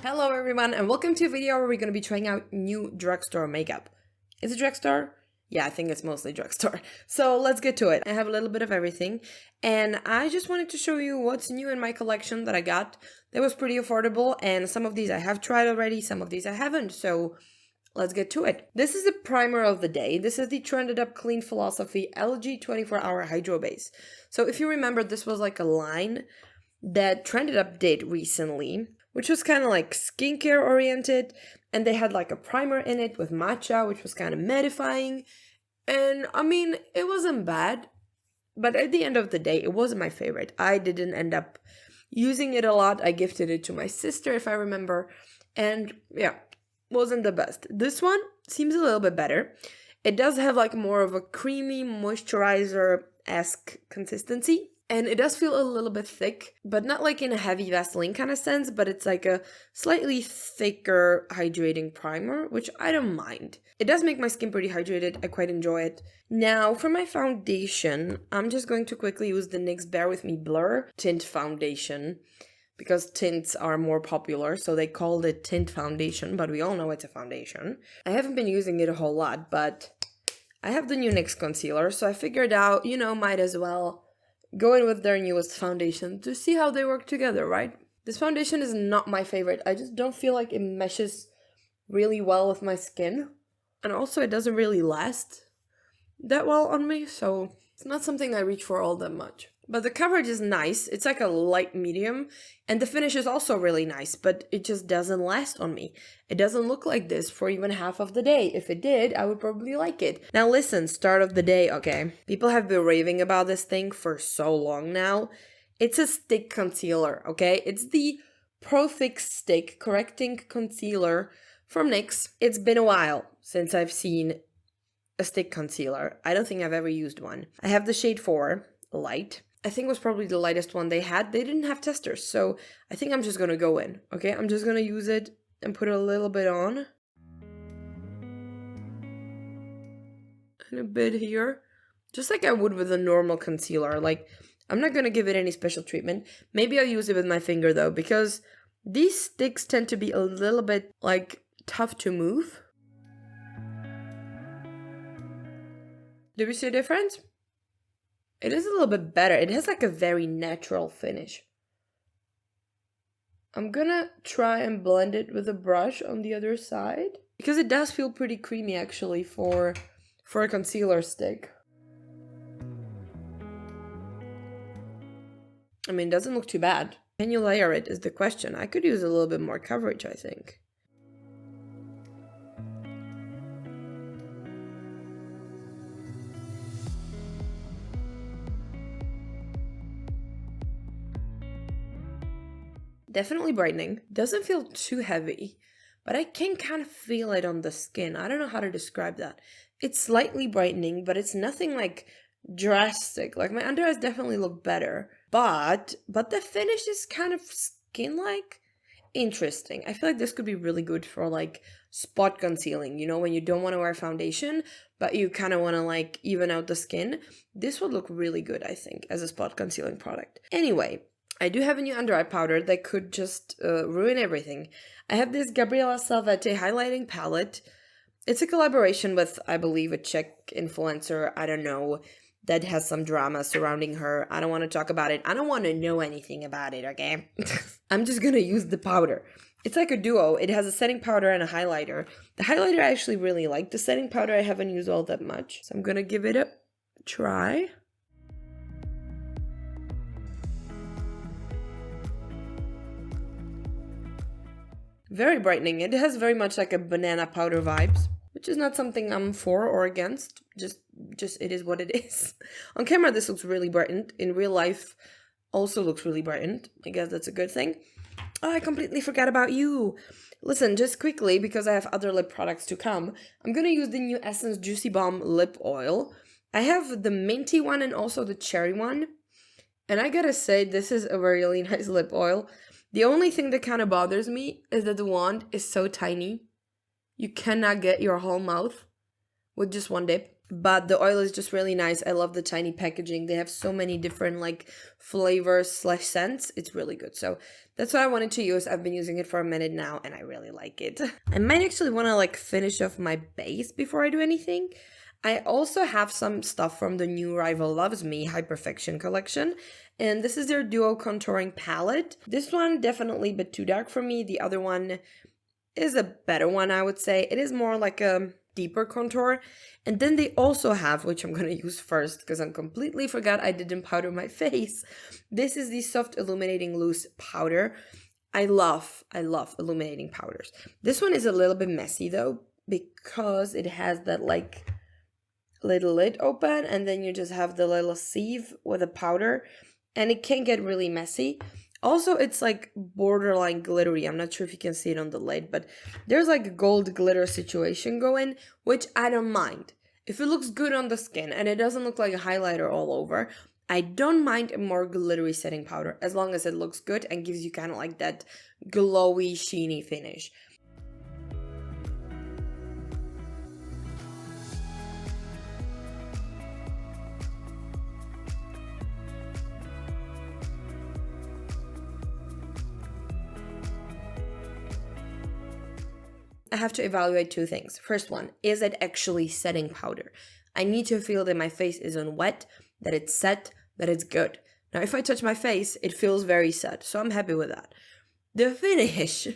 Hello everyone and welcome to a video where we're going to be trying out new drugstore makeup. Is it drugstore? Yeah, I think it's mostly drugstore. So let's get to it. I have a little bit of everything and I just wanted to show you what's new in my collection that I got that was pretty affordable, and some of these I have tried already, some of these I haven't, so let's get to it. This is the primer of the day. This is the Trended Up Clean Philosophy Algae 24-Hour Hydro Base. So if you remember, this was like a line that Trended Up did recently, which was kind of like skincare oriented, and they had like a primer in it with matcha, which was kind of mattifying, and I mean, it wasn't bad, but at the end of the day, it wasn't my favorite. I didn't end up using it a lot. I gifted it to my sister, if I remember, and yeah, wasn't the best. This one seems a little bit better. It does have like more of a creamy moisturizer-esque consistency. And it does feel a little bit thick, but not like in a heavy Vaseline kind of sense, but it's like a slightly thicker hydrating primer, which I don't mind. It does make my skin pretty hydrated. I quite enjoy it. Now, for my foundation, I'm just going to quickly use the NYX Bear With Me Blur Tint Foundation, because tints are more popular, so they called it Tint Foundation, but we all know it's a foundation. I haven't been using it a whole lot, but I have the new NYX concealer, so I figured out, might as well go in with their newest foundation to see how they work together, right? This foundation is not my favorite. I just don't feel like it meshes really well with my skin. And also it doesn't really last that well on me, so it's not something I reach for all that much. But the coverage is nice. It's like a light medium, and the finish is also really nice, but it just doesn't last on me. It doesn't look like this for even half of the day. If it did, I would probably like it. Now listen, start of the day, okay? People have been raving about this thing for so long now. It's a stick concealer, okay? It's the Pro Fix Stick Correcting Concealer from NYX. It's been a while since I've seen a stick concealer. I don't think I've ever used one. I have the shade 4, Light. I think it was probably the lightest one they had. They didn't have testers, so I think I'm just gonna go in, okay? I'm just gonna use it and put a little bit on. And a bit here. Just like I would with a normal concealer. Like, I'm not gonna give it any special treatment. Maybe I'll use it with my finger though, because these sticks tend to be a little bit, like, tough to move. Do we see a difference? It is a little bit better. It has like a very natural finish. I'm gonna try and blend it with a brush on the other side, because it does feel pretty creamy actually for a concealer stick. I mean, it doesn't look too bad. Can you layer it is the question. I could use a little bit more coverage, I think. Definitely brightening. Doesn't feel too heavy, but I can kind of feel it on the skin. I don't know how to describe that. It's slightly brightening, but it's nothing like drastic. Like, my under eyes definitely look better, but the finish is kind of skin-like. Interesting. I feel like this could be really good for like spot concealing, when you don't want to wear foundation, but you kind of want to like even out the skin. This would look really good, I think, as a spot concealing product. Anyway, I do have a new under eye powder that could just ruin everything. I have this Gabriella Salvete highlighting palette. It's a collaboration with, I believe, a Czech influencer, I don't know, that has some drama surrounding her. I don't want to talk about it. I don't want to know anything about it, okay? I'm just gonna use the powder. It's like a duo. It has a setting powder and a highlighter. The highlighter I actually really like. The setting powder I haven't used all that much. So I'm gonna give it a try. Very brightening. It has very much like a banana powder vibes, which is not something I'm for or against. Just it is what it is. On camera, this looks really brightened. In real life, also looks really brightened. I guess that's a good thing. Oh, I completely forgot about you. Listen, just quickly, because I have other lip products to come, I'm gonna use the new Essence Juicy Balm Lip Oil. I have the minty one and also the cherry one. And I gotta say, this is a really nice lip oil. The only thing that kind of bothers me is that the wand is so tiny. You cannot get your whole mouth with just one dip. but the oil is just really nice. I love the tiny packaging. They have so many different like flavors / scents. It's really good. So that's what I wanted to use. I've been using it for a minute now and I really like it. I might actually want to like finish off my base before I do anything. I also have some stuff from the new Rival Loves Me Hyperfection collection, and this is their duo contouring palette. This one definitely a bit too dark for me. The other one is a better one, I would say. It is more like a deeper contour. And then they also have, which I'm going to use first because I completely forgot I didn't powder my face. This is the Soft Illuminating Loose Powder. I love illuminating powders. This one is a little bit messy though, because it has that like little lid open and then you just have the little sieve with a powder and it can get really messy. Also, it's like borderline glittery. I'm not sure if you can see it on the lid, but there's like a gold glitter situation going, which I don't mind. If it looks good on the skin and it doesn't look like a highlighter all over, I don't mind a more glittery setting powder as long as it looks good and gives you kind of like that glowy, sheeny finish. I have to evaluate two things. First one, is it actually setting powder? I need to feel that my face isn't wet, that it's set, that it's good. Now, if I touch my face, it feels very set, so I'm happy with that. The finish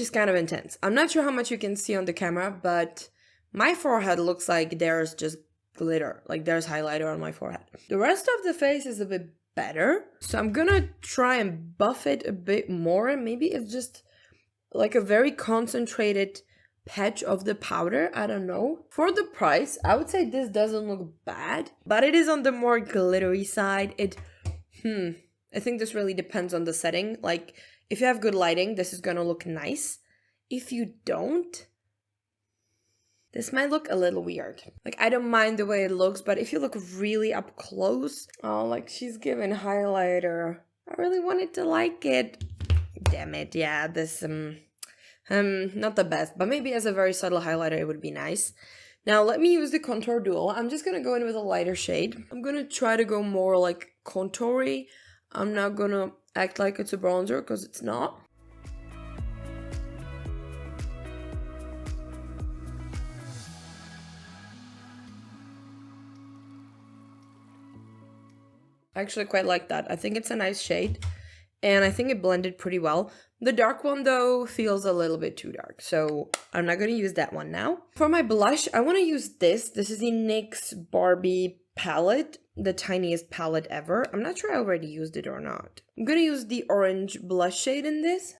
is kind of intense. I'm not sure how much you can see on the camera, but my forehead looks like there's just glitter, like there's highlighter on my forehead. The rest of the face is a bit better, so I'm gonna try and buff it a bit more, and maybe it's just like a very concentrated patch of the powder. I don't know. For the price, I would say this doesn't look bad, but it is on the more glittery side. I think this really depends on the setting. Like, if you have good lighting, this is gonna look nice. If you don't, this might look a little weird. Like, I don't mind the way it looks, but if you look really up close, oh, like she's giving highlighter. I really wanted to like it. Damn it, yeah, this, not the best, but maybe as a very subtle highlighter it would be nice. Now, let me use the contour duo. I'm just gonna go in with a lighter shade. I'm gonna try to go more like contoury. I'm not gonna act like it's a bronzer, because it's not. I actually quite like that. I think it's a nice shade. And I think it blended pretty well. The dark one, though, feels a little bit too dark, so I'm not going to use that one now. For my blush, I want to use this. This is the NYX Barbie palette, the tiniest palette ever. I'm not sure I already used it or not. I'm going to use the orange blush shade in this.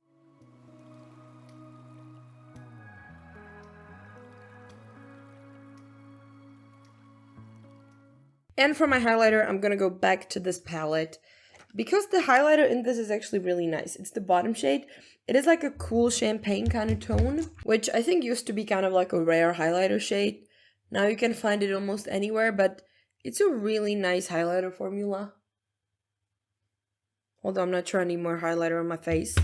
And for my highlighter, I'm going to go back to this palette. Because the highlighter in this is actually really nice. It's the bottom shade. It is like a cool champagne kind of tone, which I think used to be kind of like a rare highlighter shade. Now you can find it almost anywhere, but it's a really nice highlighter formula. Although I'm not trying any more highlighter on my face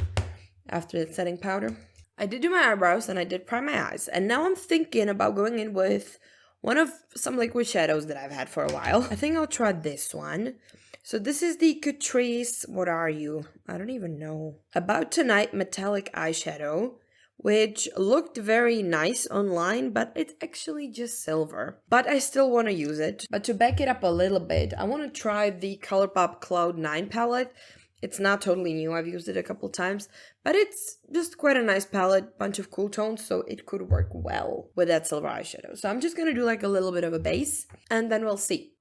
after the setting powder. I did do my eyebrows and I did prime my eyes. And now I'm thinking about going in with one of some liquid shadows that I've had for a while. I think I'll try this one. So this is the Catrice, what are you? I don't even know. About Tonight Metallic Eyeshadow, which looked very nice online, but it's actually just silver. But I still want to use it. But to back it up a little bit, I want to try the Colourpop Cloud 9 palette. It's not totally new, I've used it a couple times, but it's just quite a nice palette, bunch of cool tones, so it could work well with that silver eyeshadow. So I'm just gonna do like a little bit of a base, and then we'll see.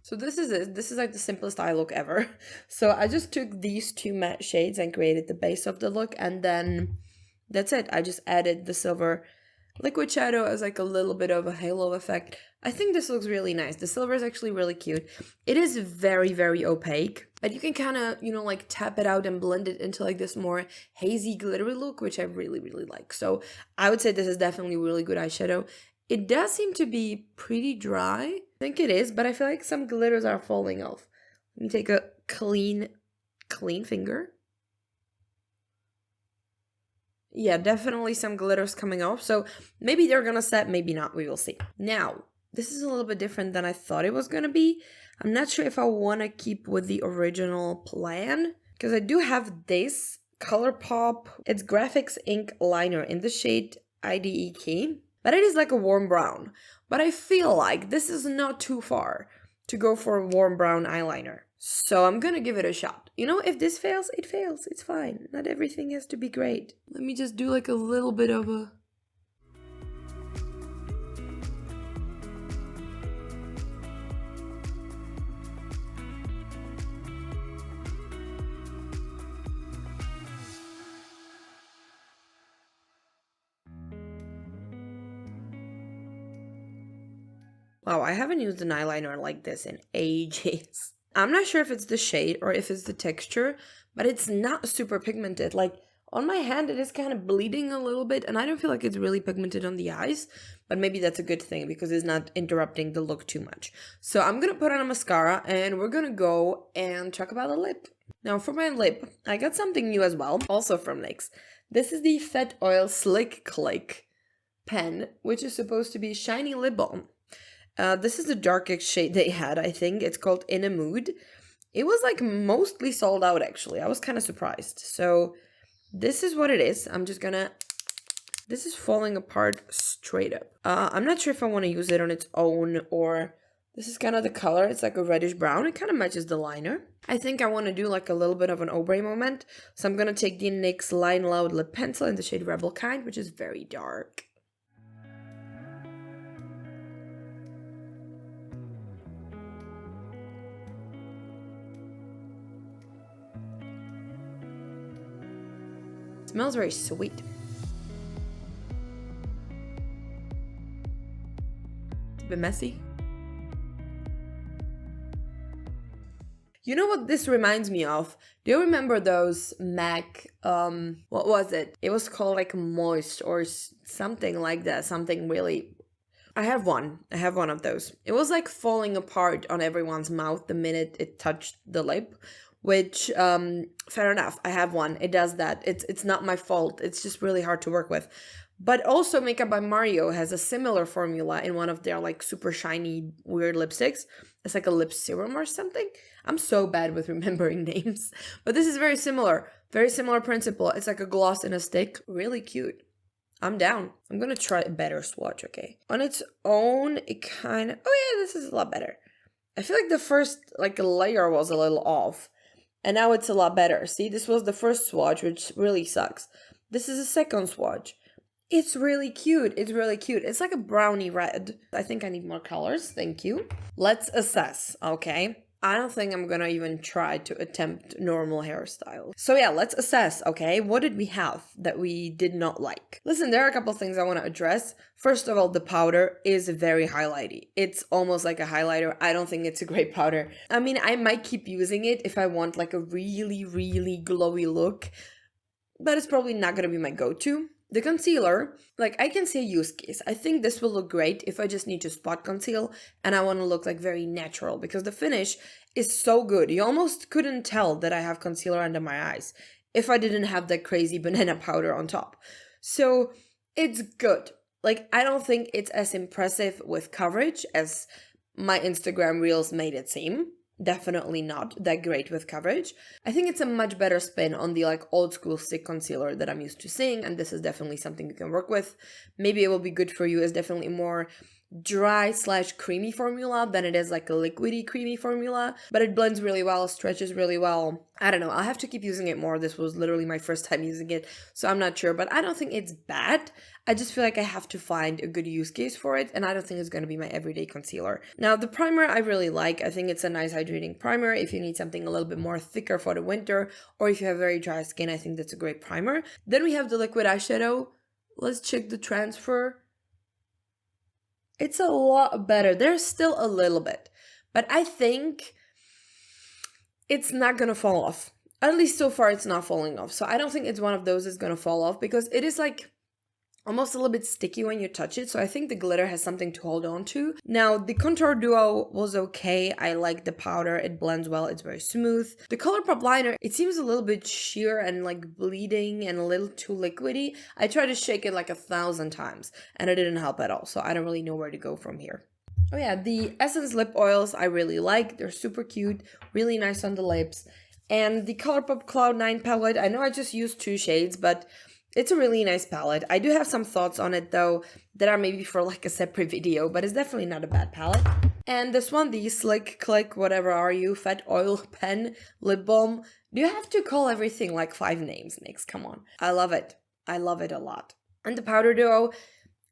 So this is it. This is like the simplest eye look ever. So I just took these two matte shades and created the base of the look, and then that's it. I just added the silver liquid shadow as like a little bit of a halo effect. I think this looks really nice. The silver is actually really cute. It is very, very opaque, but you can kind of, you know, like tap it out and blend it into like this more hazy glittery look, which I really, really like. So I would say this is definitely a really good eyeshadow. It does seem to be pretty dry. I think it is, but I feel like some glitters are falling off. Let me take a clean finger. Yeah, definitely some glitters coming off. So maybe they're gonna set, maybe not. We will see. Now, this is a little bit different than I thought it was gonna be. I'm not sure if I want to keep with the original plan, because I do have this Colourpop. It's Graphics Ink Liner in the shade IDE Key. But it is like a warm brown. But I feel like this is not too far to go for a warm brown eyeliner. So I'm gonna give it a shot. You know, if this fails, it fails. It's fine. Not everything has to be great. Let me just do like a little bit of a... Wow, I haven't used an eyeliner like this in ages. I'm not sure if it's the shade or if it's the texture, but it's not super pigmented. Like, on my hand, it is kind of bleeding a little bit, and I don't feel like it's really pigmented on the eyes, but maybe that's a good thing because it's not interrupting the look too much. So I'm gonna put on a mascara, and we're gonna go and talk about the lip. Now, for my lip, I got something new as well, also from NYX. This is the Fat Oil Slick Click pen, which is supposed to be shiny lip balm. This is the darkest shade they had, I think. It's called In a Mood. It was like mostly sold out, actually. I was kind of surprised. So this is what it is. I'm just gonna... This is falling apart straight up. I'm not sure if I want to use it on its own or... This is kind of the color. It's like a reddish brown. It kind of matches the liner. I think I want to do like a little bit of an ombre moment. So I'm going to take the NYX Line Loud Lip Pencil in the shade Rebel Kind, which is very dark. It smells very sweet. It's a bit messy. You know what this reminds me of? Do you remember those MAC, what was it? It was called like Moist or something like that. Something really... I have one of those. It was like falling apart on everyone's mouth the minute it touched the lip. Which, fair enough, I have one. It does that. It's not my fault. It's just really hard to work with. But also Makeup by Mario has a similar formula in one of their like super shiny weird lipsticks. It's like a lip serum or something. I'm so bad with remembering names. But this is very similar. Very similar principle. It's like a gloss in a stick. Really cute. I'm down. I'm gonna try a better swatch, okay? On its own, it kind of... Oh yeah, this is a lot better. I feel like the first like layer was a little off. And now it's a lot better. See, this was the first swatch, which really sucks. This is a second swatch. It's really cute. It's really cute. It's like a brownie red. I think I need more colors. Thank you. Let's assess, okay? I don't think I'm gonna even try to attempt normal hairstyle. So yeah, let's assess, okay? What did we have that we did not like? Listen, there are a couple things I want to address. First of all, the powder is very highlighty. It's almost like a highlighter. I don't think it's a great powder. I mean, I might keep using it if I want like a really, really glowy look, but it's probably not gonna be my go-to. The concealer, like I can see a use case. I think this will look great if I just need to spot conceal and I want to look like very natural because the finish is so good. You almost couldn't tell that I have concealer under my eyes if I didn't have that crazy banana powder on top. So it's good. Like I don't think it's as impressive with coverage as my Instagram reels made it seem. Definitely not that great with coverage. I think it's a much better spin on the like old school stick concealer that I'm used to seeing, and this is definitely something you can work with. Maybe it will be good for you. It's definitely more dry / creamy formula than it is like a liquidy creamy formula, but it blends really well, stretches really well. I don't know, I'll have to keep using it more. This was literally my first time using it, so I'm not sure, but I don't think it's bad. I just feel like I have to find a good use case for it, and I don't think it's going to be my everyday concealer. Now, the primer I really like. I think it's a nice hydrating primer if you need something a little bit more thicker for the winter, or if you have very dry skin, I think that's a great primer. Then we have the liquid eyeshadow. Let's check the transfer. It's a lot better. There's still a little bit, but I think it's not gonna fall off. At least so far it's not falling off. So I don't think it's one of those that's gonna fall off, because it is like almost a little bit sticky when you touch it. So I think the glitter has something to hold on to. Now, the contour duo was okay. I like the powder. It blends well. It's very smooth. The Colourpop liner, it seems a little bit sheer and like bleeding and a little too liquidy. I tried to shake it like 1,000 times and it didn't help at all. So I don't really know where to go from here. Oh yeah, the Essence lip oils I really like. They're super cute, really nice on the lips. And the Colourpop Cloud 9 palette, I know I just used 2 shades, but it's a really nice palette. I do have some thoughts on it though that are maybe for like a separate video, but it's definitely not a bad palette. And this one, the Slick Click, whatever are you, Fat Oil Pen Lip Balm. Do you have to call everything like 5 names, NYX? Come on. I love it. I love it a lot. And the powder duo,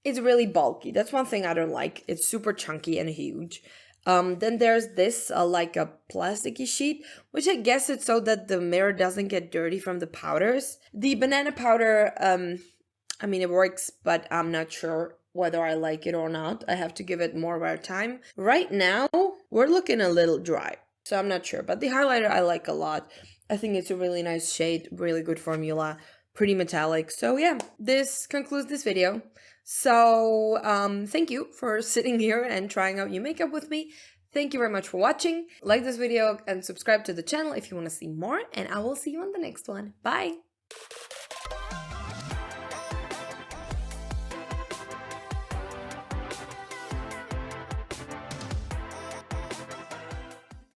it's really bulky. That's one thing I don't like. It's super chunky and huge. Then there's this, like a plasticky sheet, which I guess it's so that the mirror doesn't get dirty from the powders. The banana powder, I mean, it works, but I'm not sure whether I like it or not. I have to give it more wear time. Right now, we're looking a little dry, so I'm not sure. But the highlighter I like a lot. I think it's a really nice shade, really good formula, pretty metallic. So yeah, this concludes this video. So thank you for sitting here and trying out new makeup with me. Thank you very much for watching. Like this video and subscribe to the channel if you want to see more, and I will see you on the next one. Bye!